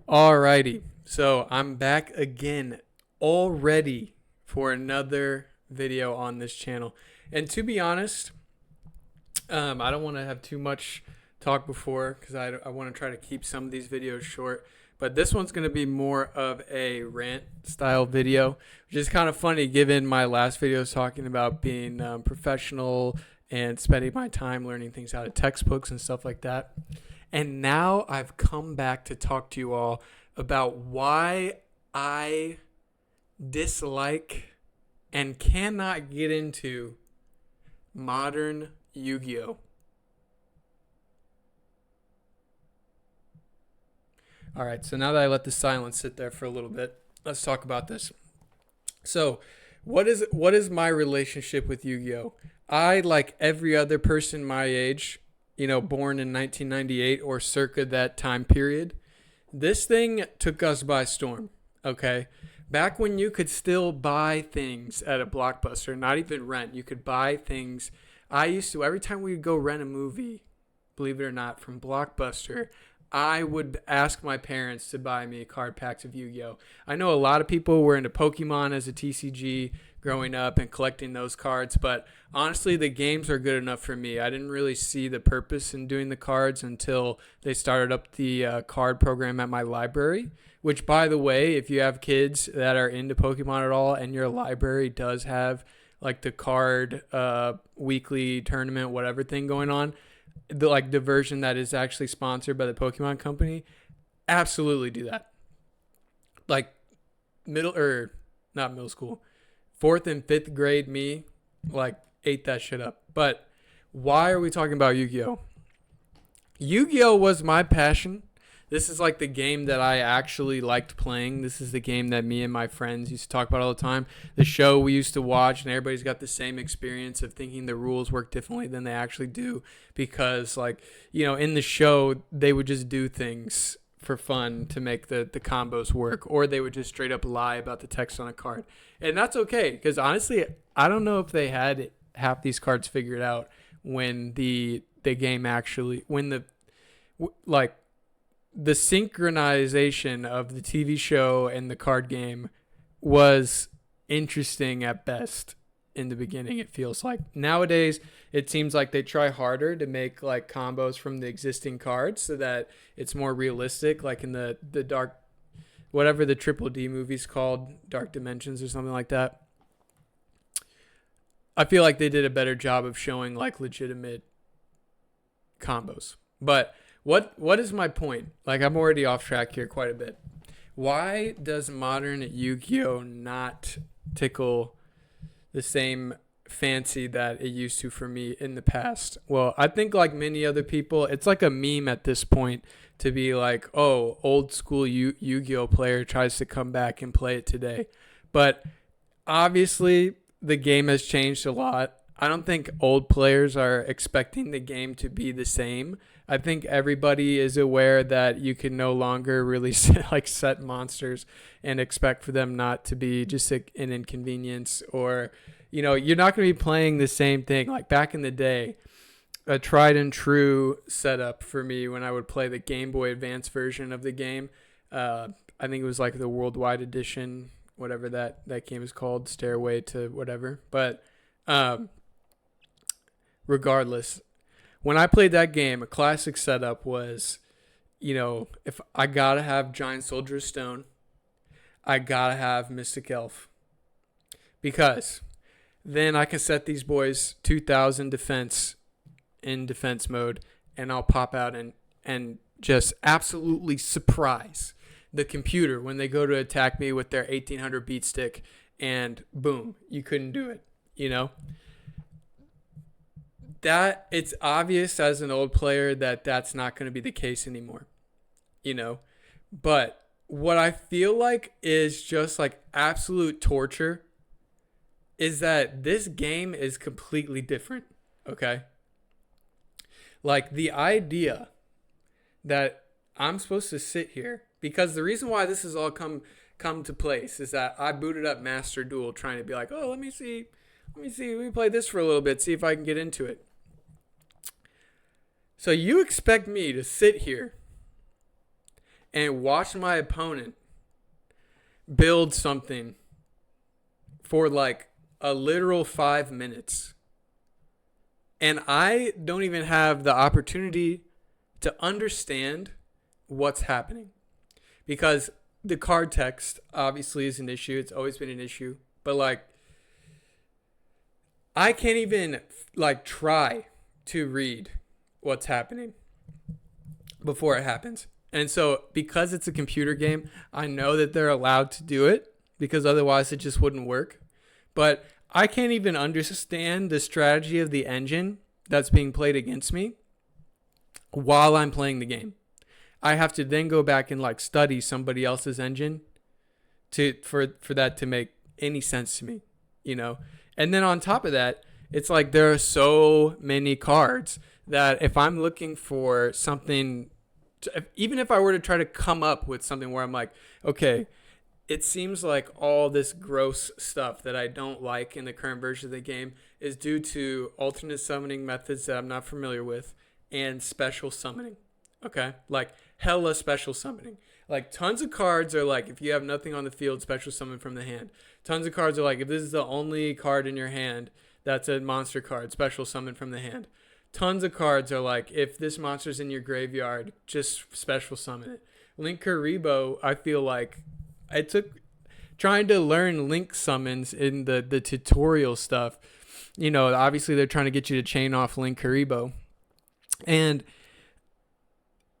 Alrighty, so I'm back again already for another video on this channel. And to be honest, I don't want to have too much talk before because I want to try to keep some of these videos short. But this one's going to be more of a rant style video, which is kind of funny given my last videos talking about being professional and spending my time learning things out of textbooks and stuff like that. And now I've come back to talk to you all about why I dislike and cannot get into modern Yu-Gi-Oh! All right, so now that I let the silence sit there for a little bit, let's talk about this. So, what is my relationship with Yu-Gi-Oh? I, like every other person my age, born in 1998 or circa that time period, this thing took us by storm. Okay, back when you could still buy things at a Blockbuster, not even rent, you could buy things. I used to every time we would go rent a movie, believe it or not, from Blockbuster. I would ask my parents to buy me card packs of Yu-Gi-Oh! I know a lot of people were into Pokemon as a TCG growing up and collecting those cards, but honestly, the games are good enough for me. I didn't really see the purpose in doing the cards until they started up the card program at my library, which, by the way, if you have kids that are into Pokemon at all and your library does have like the card weekly tournament, whatever thing going on, the version that is actually sponsored by the Pokemon company, absolutely do that. Like not middle school, fourth and fifth grade me, like ate that shit up. But why are we talking about Yu-Gi-Oh? Yu-Gi-Oh was my passion. This is like the game that I actually liked playing. This is the game that me and my friends used to talk about all the time. The show we used to watch, and everybody's got the same experience of thinking the rules work differently than they actually do because, in the show, they would just do things for fun to make the combos work, or they would just straight up lie about the text on a card. And that's okay because, honestly, I don't know if they had half these cards figured out when the game actually, when the synchronization of the TV show and the card game was interesting at best in the beginning. It feels like nowadays it seems like they try harder to make like combos from the existing cards so that it's more realistic, like in the dark, whatever the Triple D movie's called, Dark Dimensions or something like that. I feel like they did a better job of showing like legitimate combos. But what is my point? Like, I'm already off track here quite a bit. Why does modern Yu-Gi-Oh not tickle the same fancy that it used to for me in the past? Well, I think like many other people, it's like a meme at this point to be like, oh, old school Yu-Gi-Oh player tries to come back and play it today. But obviously, the game has changed a lot. I don't think old players are expecting the game to be the same. I think everybody is aware that you can no longer really set monsters and expect for them not to be just an inconvenience, or you're not going to be playing the same thing. Like back in the day, a tried and true setup for me when I would play the Game Boy Advance version of the game. I think it was like the Worldwide Edition, whatever that game is called, Stairway to whatever. But regardless, when I played that game, a classic setup was, if I gotta have Giant Soldier Stone, I gotta have Mystic Elf. Because then I can set these boys 2,000 defense in defense mode, and I'll pop out and just absolutely surprise the computer when they go to attack me with their 1800 beat stick, and boom, you couldn't do it, That it's obvious as an old player that that's not going to be the case anymore, But what I feel like is just like absolute torture is that this game is completely different, okay? Like the idea that I'm supposed to sit here, because the reason why this has all come to place is that I booted up Master Duel trying to be like, oh, let me play this for a little bit, see if I can get into it. So you expect me to sit here and watch my opponent build something for like a literal 5 minutes. And I don't even have the opportunity to understand what's happening. Because the card text obviously is an issue. It's always been an issue. But like, I can't even like try to read what's happening before it happens. And so because it's a computer game, I know that they're allowed to do it because otherwise it just wouldn't work. But I can't even understand the strategy of the engine that's being played against me while I'm playing the game. I have to then go back and like study somebody else's engine for that to make any sense to me, you know? And then on top of that, it's like there are so many cards that if I'm looking for something, even if I were to try to come up with something where I'm like, okay, it seems like all this gross stuff that I don't like in the current version of the game is due to alternate summoning methods that I'm not familiar with and special summoning. Okay? Like hella special summoning. Like tons of cards are like, if you have nothing on the field, special summon from the hand. Tons of cards are like, if this is the only card in your hand that's a monster card, special summon from the hand. Tons of cards are like, if this monster's in your graveyard, just special summon it. Link Karibo, I feel like I took trying to learn link summons in the tutorial stuff. You know, obviously they're trying to get you to chain off Link Karibo. And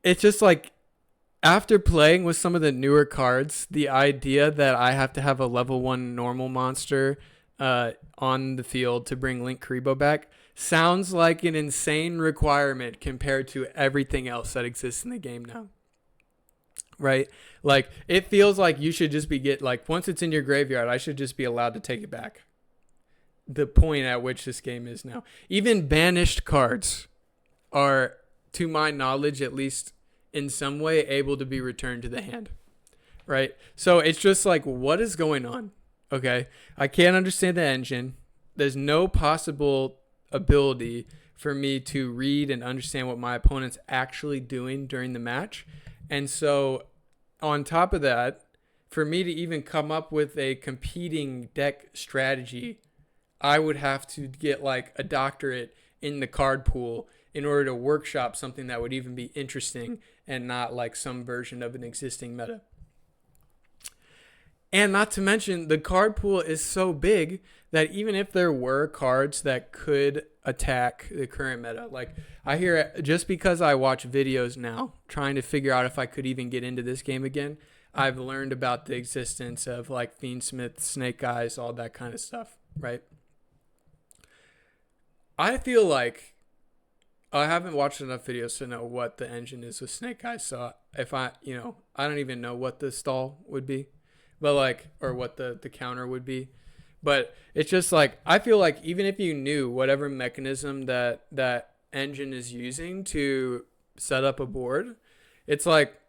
it's just like, after playing with some of the newer cards, the idea that I have to have a level 1 normal monster on the field to bring Link Karibo back sounds like an insane requirement compared to everything else that exists in the game now. Right? Like, it feels like you should just be once it's in your graveyard, I should just be allowed to take it back. The point at which this game is now. Even banished cards are, to my knowledge at least, in some way able to be returned to the hand, right? So it's just like, what is going on? Okay, I can't understand the engine. There's no possible ability for me to read and understand what my opponent's actually doing during the match. And so on top of that, for me to even come up with a competing deck strategy, I would have to get like a doctorate in the card pool in order to workshop something that would even be interesting and not like some version of an existing meta. And not to mention, the card pool is so big that even if there were cards that could attack the current meta, like I hear, just because I watch videos now trying to figure out if I could even get into this game again, I've learned about the existence of like Fiendsmith, Snake Eyes, all that kind of stuff, right? I feel like I haven't watched enough videos to know what the engine is with Snake Eyes. So if I don't even know what the stall would be, but like, or what the counter would be. But it's just like, I feel like even if you knew whatever mechanism that engine is using to set up a board, it's like,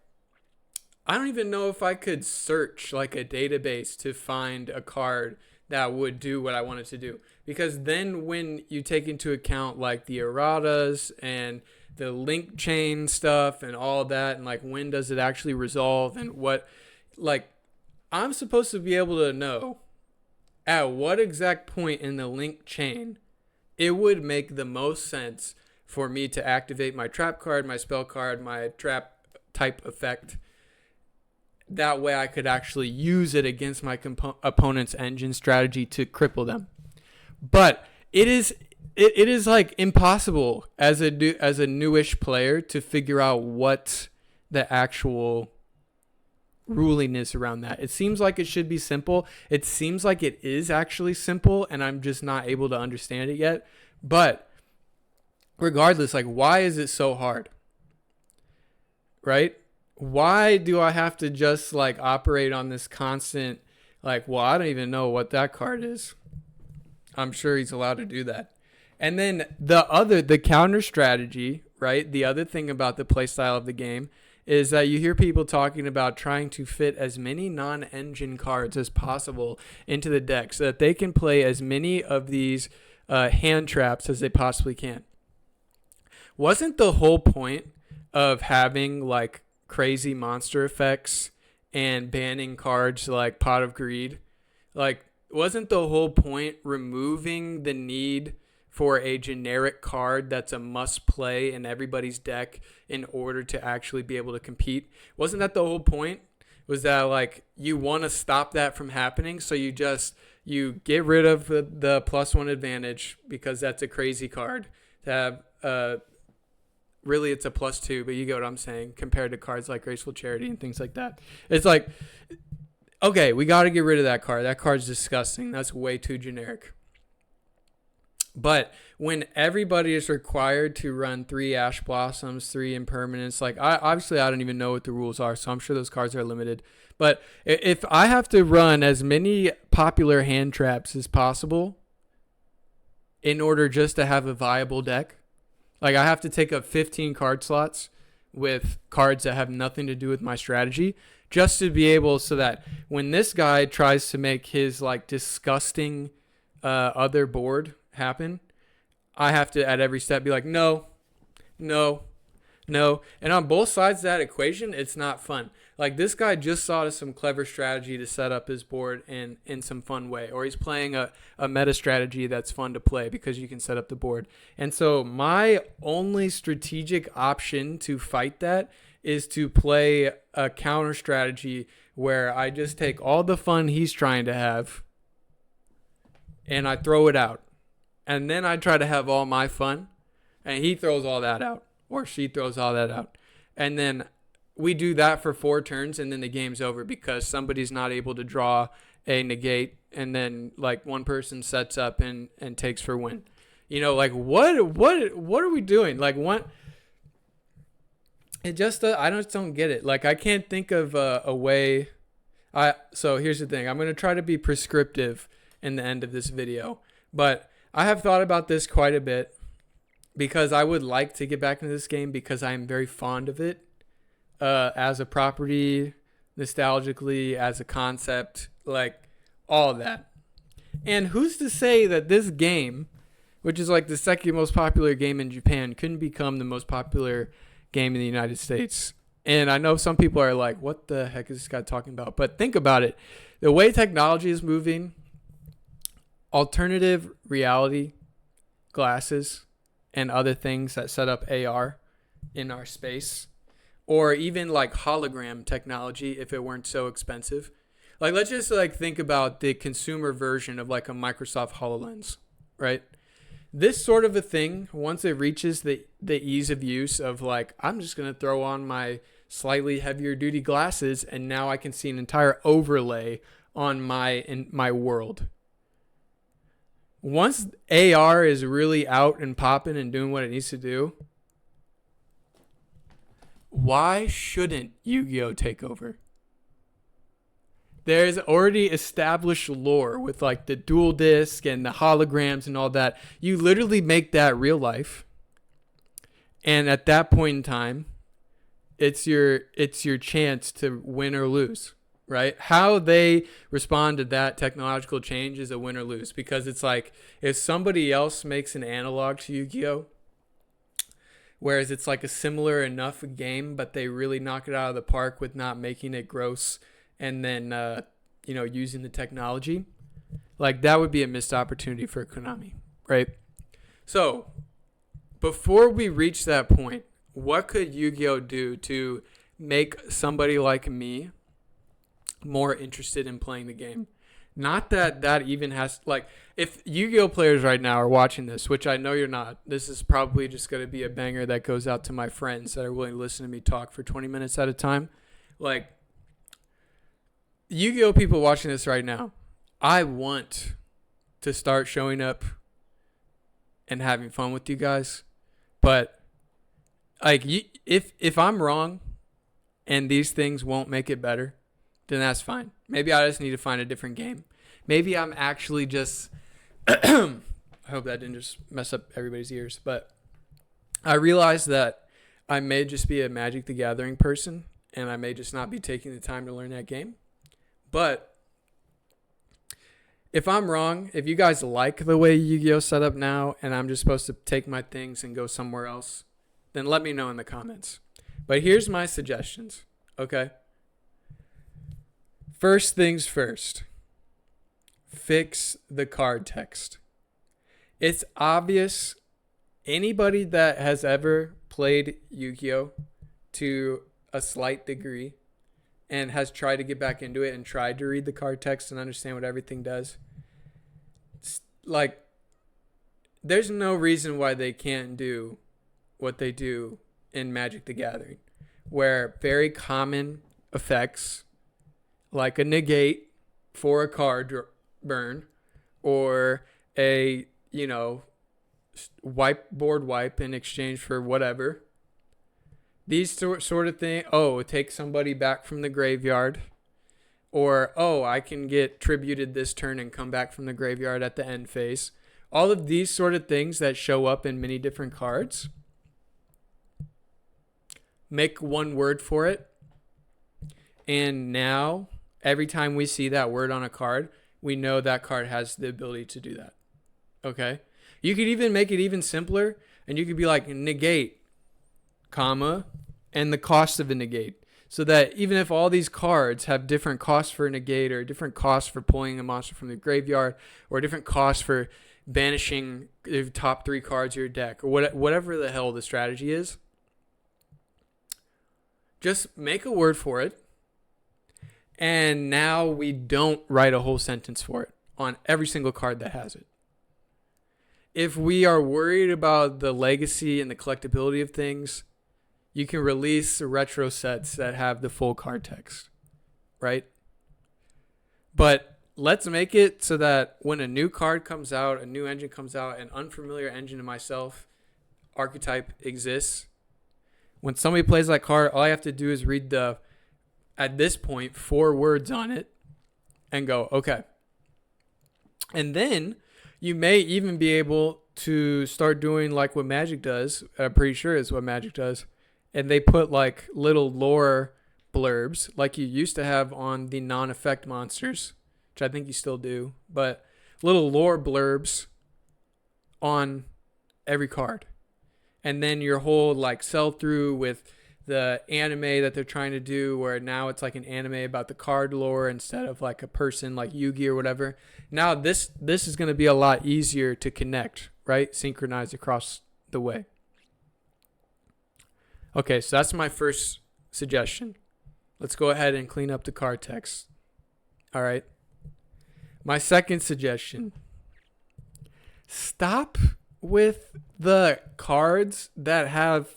I don't even know if I could search like a database to find a card that would do what I wanted to do. Because then when you take into account like the erratas and the link chain stuff and all that, and like when does it actually resolve, and what, like, I'm supposed to be able to know at what exact point in the link chain it would make the most sense for me to activate my trap card, my spell card, my trap type effect. That way I could actually use it against my opponent's engine strategy to cripple them. But it is like impossible as a newish player to figure out what the actual ruling is around that. It seems like it should be simple. It seems like it is actually simple, and I'm just not able to understand it yet. But regardless, like, why is it so hard? Right? Why do I have to just like operate on this constant, like, well, I don't even know what that card is. I'm sure he's allowed to do that. And then the counter strategy, right? The other thing about the playstyle of the game is that you hear people talking about trying to fit as many non-engine cards as possible into the deck so that they can play as many of these hand traps as they possibly can. Wasn't the whole point of having like crazy monster effects and banning cards like Pot of Greed. Like, wasn't the whole point removing the need for a generic card that's a must play in everybody's deck in order to actually be able to compete? Wasn't that the whole point? Was that like you want to stop that from happening, so you get rid of the +1 advantage because that's a crazy card to have. Really, it's a +2, but you get what I'm saying, compared to cards like Graceful Charity and things like that. It's like, okay, we got to get rid of that card. That card's disgusting. That's way too generic. But when everybody is required to run 3 Ash Blossoms, 3 Impermanence, like I don't even know what the rules are, so I'm sure those cards are limited. But if I have to run as many popular hand traps as possible in order just to have a viable deck, like I have to take up 15 card slots with cards that have nothing to do with my strategy just to be able, so that when this guy tries to make his like disgusting other board happen, I have to at every step be like, no. And on both sides of that equation, it's not fun. Like, this guy just thought of some clever strategy to set up his board in some fun way. Or he's playing a meta strategy that's fun to play because you can set up the board. And so my only strategic option to fight that is to play a counter strategy where I just take all the fun he's trying to have and I throw it out. And then I try to have all my fun and he throws all that out. Or she throws all that out. And then we do that for 4 turns, and then the game's over because somebody's not able to draw a negate, and then like one person sets up and takes for win. You know, like what are we doing? Like, what? It just I just don't get it. Like, I can't think of a way. So here's the thing. I'm gonna try to be prescriptive in the end of this video, but I have thought about this quite a bit, because I would like to get back into this game because I am very fond of it as a property, nostalgically, as a concept, like all of that. And who's to say that this game, which is like the second most popular game in Japan, couldn't become the most popular game in the United States? And I know some people are like, what the heck is this guy talking about? But think about it. The way technology is moving, alternative reality glasses and other things that set up AR in our space, or even like hologram technology if it weren't so expensive. Like, let's just like think about the consumer version of like a Microsoft HoloLens, right? This sort of a thing, once it reaches the ease of use of like, I'm just going to throw on my slightly heavier duty glasses and now I can see an entire overlay on my world. Once AR is really out and popping and doing what it needs to do, why shouldn't Yu-Gi-Oh! Take over? There's already established lore with like the dual disc and the holograms and all that. You literally make that real life. And at that point in time, it's your chance to win or lose. Right? How they respond to that technological change is a win or lose, because it's like if somebody else makes an analog to Yu-Gi-Oh, whereas it's like a similar enough game, but they really knock it out of the park with not making it gross and then using the technology, like that would be a missed opportunity for Konami, right? So before we reach that point, what could Yu-Gi-Oh do to make somebody like me more interested in playing the game? Not that even has, like, if Yu-Gi-Oh players right now are watching this, which I know you're not, this is probably just going to be a banger that goes out to my friends that are willing to listen to me talk for 20 minutes at a time. Like, Yu-Gi-Oh people watching this right now, I want to start showing up and having fun with you guys, but like, if I'm wrong and these things won't make it better, then that's fine. Maybe I just need to find a different game. Maybe I'm actually just I hope that didn't just mess up everybody's ears, but I realized that I may just be a Magic the Gathering person and I may just not be taking the time to learn that game. But if I'm wrong, if you guys like the way Yu-Gi-Oh set up now and I'm just supposed to take my things and go somewhere else, then let me know in the comments. But here's my suggestions, okay? First things first. Fix the card text. It's obvious. Anybody that has ever played Yu-Gi-Oh! To a slight degree and has tried to get back into it and tried to read the card text and understand what everything does, like, there's no reason why they can't do what they do in Magic the Gathering, where very common effects like a negate for a card burn or a, board wipe in exchange for whatever. These sort of things. Oh, take somebody back from the graveyard. Or, oh, I can get tributed this turn and come back from the graveyard at the end phase. All of these sort of things that show up in many different cards. Make one word for it. And now, every time we see that word on a card, we know that card has the ability to do that. Okay? You could even make it even simpler. And you could be like, negate, comma, and the cost of a negate. So that even if all these cards have different costs for a negate or different costs for pulling a monster from the graveyard or different costs for banishing the top 3 cards of your deck or whatever the hell the strategy is, just make a word for it. And now we don't write a whole sentence for it on every single card that has it. If we are worried about the legacy and the collectability of things, you can release retro sets that have the full card text, right? But let's make it so that when a new card comes out, a new engine comes out, an unfamiliar engine to myself archetype exists. When somebody plays that card, all I have to do is read at this point, 4 words on it and go, okay. And then you may even be able to start doing like what Magic does. I'm pretty sure is what Magic does. And they put like little lore blurbs like you used to have on the non-effect monsters, which I think you still do, but little lore blurbs on every card. And then your whole like sell through with the anime that they're trying to do, where now it's like an anime about the card lore instead of like a person like Yu-Gi or whatever. Now this is going to be a lot easier to connect, right? Synchronize across the way. Okay, so that's my first suggestion. Let's go ahead and clean up the card text. All right. My second suggestion. Stop with the cards that have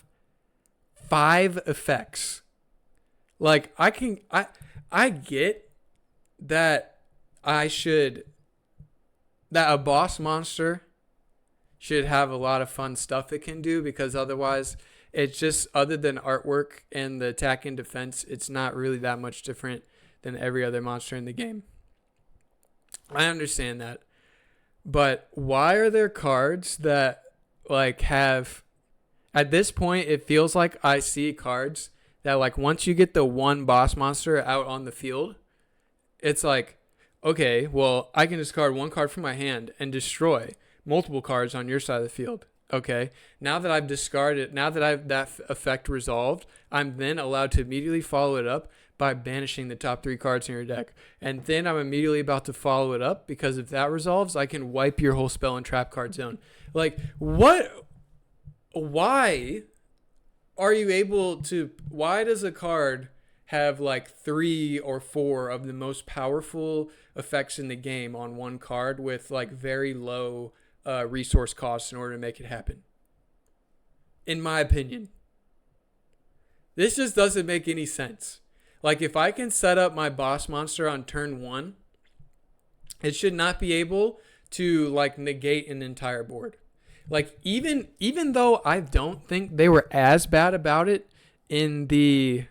5 effects. Like I get that that a boss monster should have a lot of fun stuff it can do, because otherwise it's just, other than artwork and the attack and defense, it's not really that much different than every other monster in the game. I understand that. But why are there cards that like have, at this point, it feels like I see cards that like once you get the one boss monster out on the field, it's like, okay, well, I can discard one card from my hand and destroy multiple cards on your side of the field. Okay, now that I've discarded, now that I've that effect resolved, I'm then allowed to immediately follow it up by banishing the top 3 cards in your deck. And then I'm immediately about to follow it up, because if that resolves, I can wipe your whole spell and trap card zone. Like, what? Why are you able to, why does a card have like 3 or 4 of the most powerful effects in the game on one card with like very low resource costs in order to make it happen? In my opinion, this just doesn't make any sense. Like, if I can set up my boss monster on turn 1, it should not be able to like negate an entire board. Like, even though I don't think they were as bad about it in the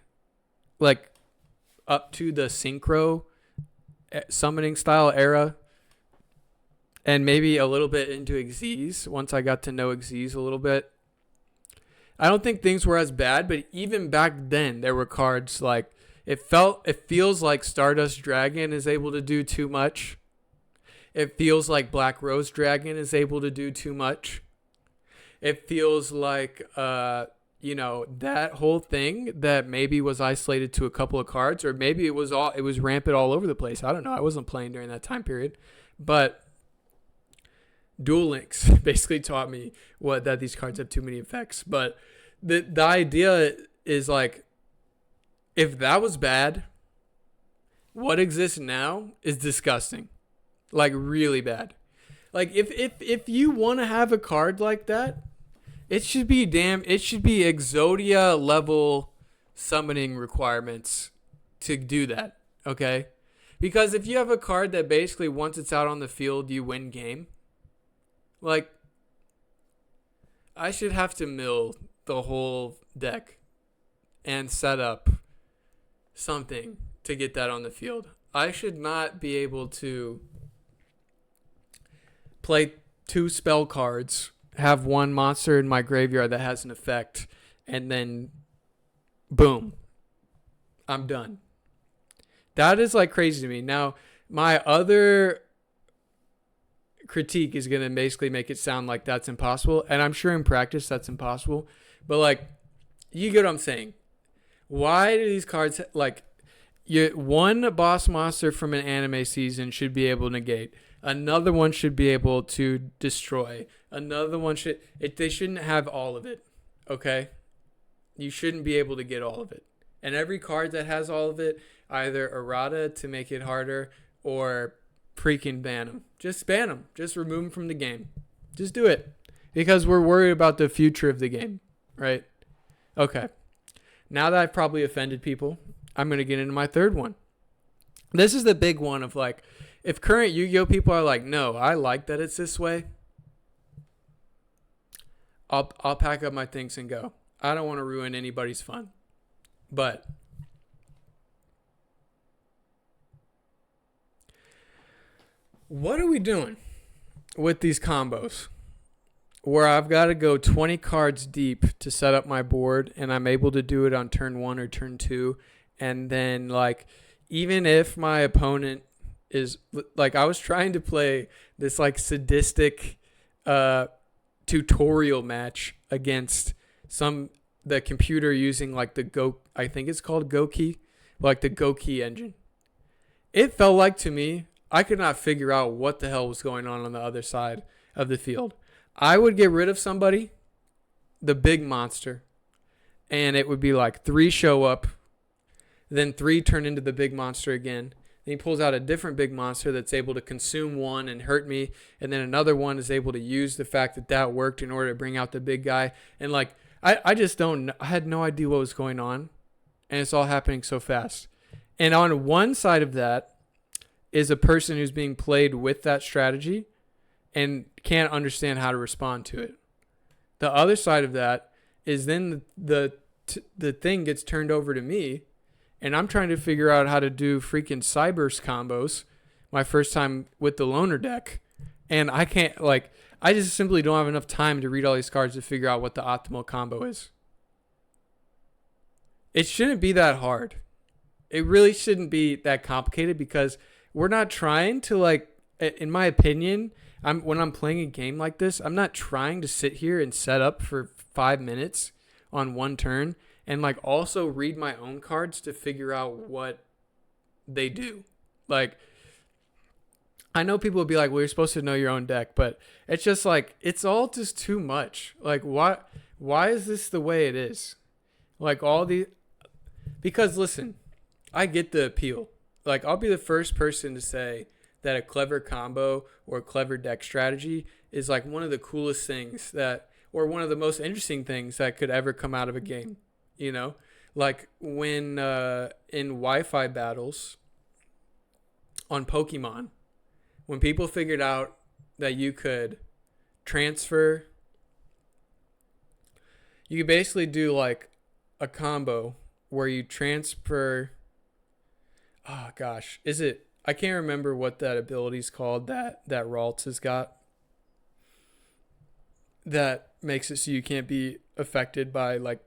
like up to the synchro summoning style era, and maybe a little bit into Xyz, once I got to know Xyz a little bit, I don't think things were as bad. But even back then, there were cards like, it feels like Stardust Dragon is able to do too much. It feels like Black Rose Dragon is able to do too much. It feels like that whole thing that maybe was isolated to a couple of cards, or maybe it was rampant all over the place. I don't know. I wasn't playing during that time period, but Duel Links basically taught me that these cards have too many effects. But the idea is like, if that was bad, what exists now is disgusting, like really bad. Like if you want to have a card like that, it should be Exodia level summoning requirements to do that. Okay, because if you have a card that basically once it's out on the field you win game, like, I should have to mill the whole deck and set up something to get that on the field. I should not be able to play 2 spell cards, have 1 monster in my graveyard that has an effect, and then boom, I'm done. That is like crazy to me. Now, my other critique is going to basically make it sound like that's impossible, and I'm sure in practice that's impossible, but like, you get what I'm saying. Why do these cards, like, one boss monster from an anime season should be able to negate, another one should be able to destroy, another one they shouldn't have all of it. Okay, you shouldn't be able to get all of it, and every card that has all of it, either errata to make it harder, or freaking ban them. Just ban them. Just remove them from the game. Just do it, because we're worried about the future of the game, right? Okay. Now that I've probably offended people, I'm going to get into my third one. This is the big one of like, if current Yu-Gi-Oh people are like, no, I like that it's this way, I'll pack up my things and go. I don't want to ruin anybody's fun. But what are we doing with these combos where I've got to go 20 cards deep to set up my board, and I'm able to do it on turn 1 or turn 2, and then, like, even if my opponent is, like, I was trying to play this, like, sadistic tutorial match against the computer using, like, I think it's called Goki, like the Goki engine. It felt like, to me, I could not figure out what the hell was going on the other side of the field. I would get rid of somebody, the big monster, and it would be like 3 show up, then 3 turn into the big monster again. Then he pulls out a different big monster that's able to consume 1 and hurt me, and then another one is able to use the fact that worked in order to bring out the big guy. And like, I just don't, I had no idea what was going on, and it's all happening so fast. And on one side of that is a person who's being played with that strategy and can't understand how to respond to it. The other side of that is then the thing gets turned over to me, and I'm trying to figure out how to do freaking Cyberse combos my first time with the loner deck, and I can't, like, I just simply don't have enough time to read all these cards to figure out what the optimal combo is. It shouldn't be that hard. It really shouldn't be that complicated, because we're not trying to, like, in my opinion, when I'm playing a game like this, I'm not trying to sit here and set up for 5 minutes on one turn and, like, also read my own cards to figure out what they do. Like, I know people will be like, well, you're supposed to know your own deck, but it's just like, it's all just too much. Like, why is this the way it is? Like, because listen, I get the appeal. Like, I'll be the first person to say that a clever combo or a clever deck strategy is like one of the coolest things or one of the most interesting things that could ever come out of a game. You know, like when in Wi-Fi battles on Pokemon, when people figured out that you could transfer, you could basically do like a combo where you transfer. Oh gosh, I can't remember what that ability's called that Ralts has got, that makes it so you can't be affected by like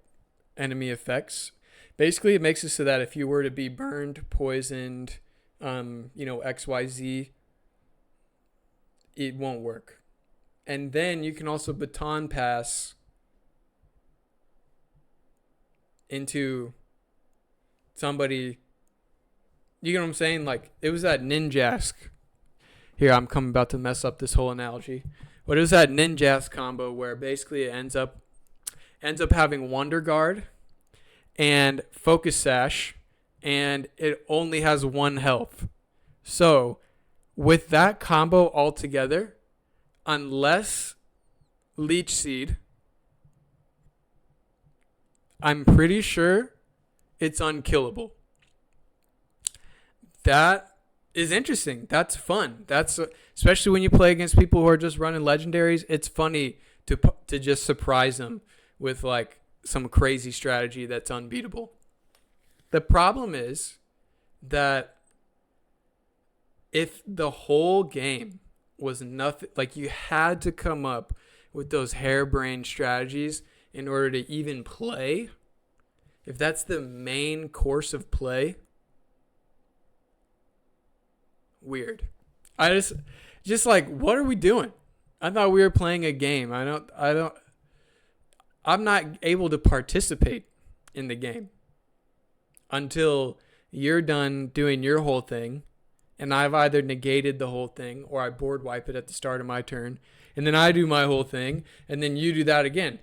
enemy effects. Basically, it makes it so that if you were to be burned, poisoned, XYZ, it won't work. And then you can also baton pass into somebody. You know what I'm saying? Like, it was that Ninjask. Here, I'm about to mess up this whole analogy. But it was that Ninjask combo where basically it ends up having Wonder Guard and Focus Sash, and it only has 1 health. So, with that combo altogether, unless Leech Seed, I'm pretty sure it's unkillable. That is interesting. That's fun. That's especially when you play against people who are just running legendaries. It's funny to just surprise them with like some crazy strategy that's unbeatable. The problem is that if the whole game was nothing, like you had to come up with those harebrained strategies in order to even play, if that's the main course of play, weird. I just like, what are we doing? I thought we were playing a game. I'm not able to participate in the game until you're done doing your whole thing, and I've either negated the whole thing or I board wipe it at the start of my turn, and then I do my whole thing, and then you do that again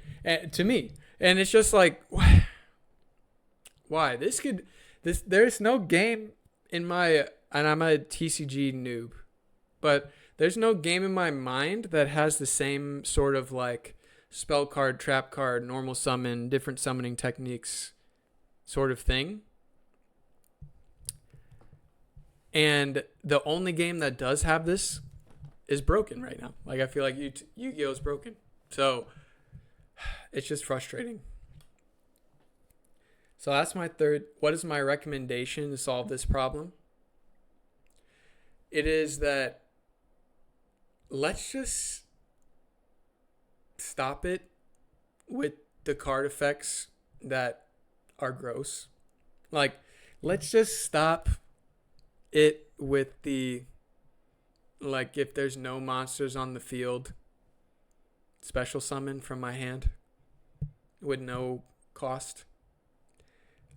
to me. And it's just like, why? There's no game in my, and I'm a TCG noob, but there's no game in my mind that has the same sort of like spell card, trap card, normal summon, different summoning techniques sort of thing. And the only game that does have this is broken right now. Like, I feel like Yu-Gi-Oh! Is broken. So it's just frustrating. So that's my third. What is my recommendation to solve this problem? It is that let's just stop it with the card effects that are gross. Like, let's just stop it with the, like, if there's no monsters on the field, special summon from my hand with no cost.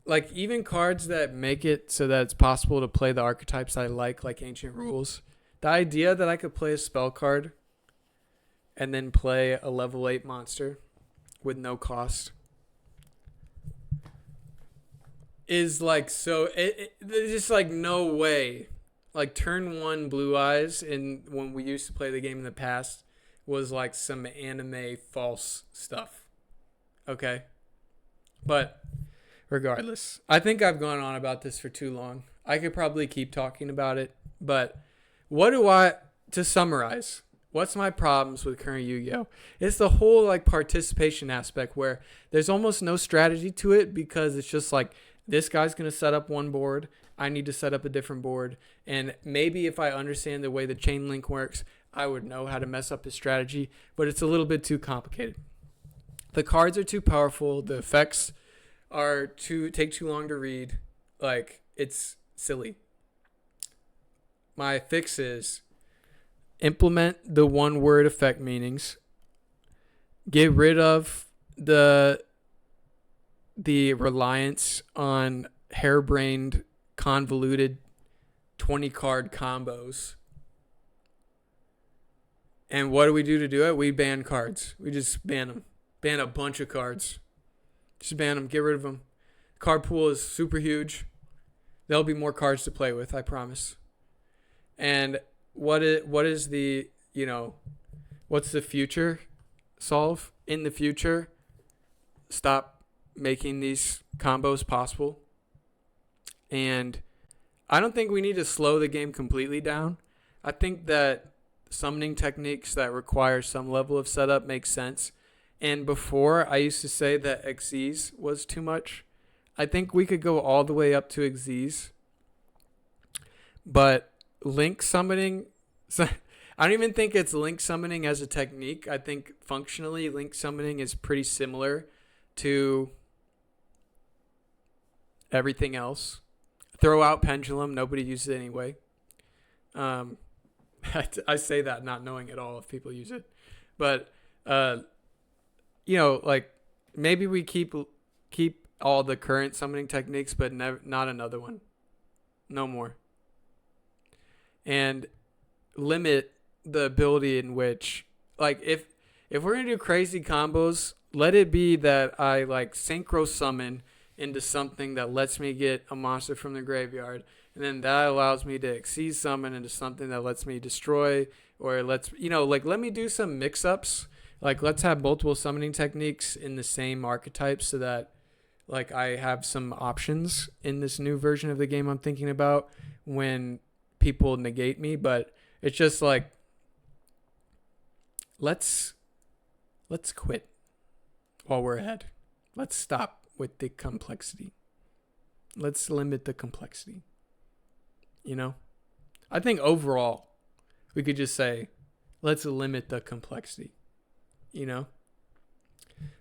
Like, even cards that make it so that it's possible to play the archetypes I like Ancient Rules. The idea that I could play a spell card and then play a level 8 monster with no cost is like, so there's just like no way. Like, turn 1 Blue Eyes, and when we used to play the game in the past, was like some anime false stuff. Okay? But regardless, I think I've gone on about this for too long. I could probably keep talking about it, but to summarize, what's my problems with current Yu-Gi-Oh? It's the whole like participation aspect where there's almost no strategy to it, because it's just like, this guy's going to set up one board, I need to set up a different board, and maybe if I understand the way the chain link works, I would know how to mess up his strategy, but it's a little bit too complicated. The cards are too powerful, the effects take too long to read. Like, it's silly. My fix is implement the 1-word effect meanings. Get rid of the reliance on harebrained, convoluted 20-card combos. And what do we do to do it? We ban cards. We just ban them. Ban a bunch of cards. Just ban them. Get rid of them. Card pool is super huge. There'll be more cards to play with, I promise. And what is the, what's the future solve? In the future, stop making these combos possible. And I don't think we need to slow the game completely down. I think that summoning techniques that require some level of setup makes sense. And before, I used to say that Xyz was too much. I think we could go all the way up to Xyz. But link summoning, I don't even think it's link summoning as a technique. I think functionally link summoning is pretty similar to everything else. Throw out Pendulum. Nobody uses it anyway. I say that not knowing at all if people use it. But, like, maybe we keep all the current summoning techniques, but not another one. No more. And limit the ability in which, like, if we're gonna do crazy combos, let it be that I like synchro summon into something that lets me get a monster from the graveyard, and then that allows me to exceed summon into something that lets me destroy, or let me do some mix ups. Like, let's have multiple summoning techniques in the same archetype so that like I have some options in this new version of the game I'm thinking about when people negate me. But it's just like, let's quit while we're ahead. Let's stop with the complexity. Let's limit the complexity. I think overall we could just say, let's limit the complexity.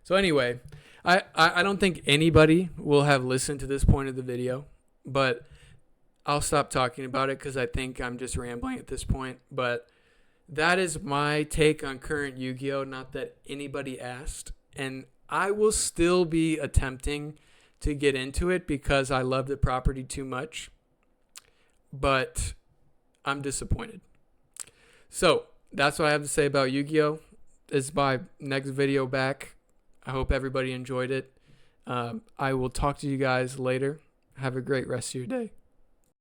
So anyway, I don't think anybody will have listened to this point of the video, but I'll stop talking about it because I think I'm just rambling at this point. But that is my take on current Yu-Gi-Oh! Not that anybody asked. And I will still be attempting to get into it because I love the property too much. But I'm disappointed. So that's what I have to say about Yu-Gi-Oh! This is my next video back. I hope everybody enjoyed it. I will talk to you guys later. Have a great rest of your day.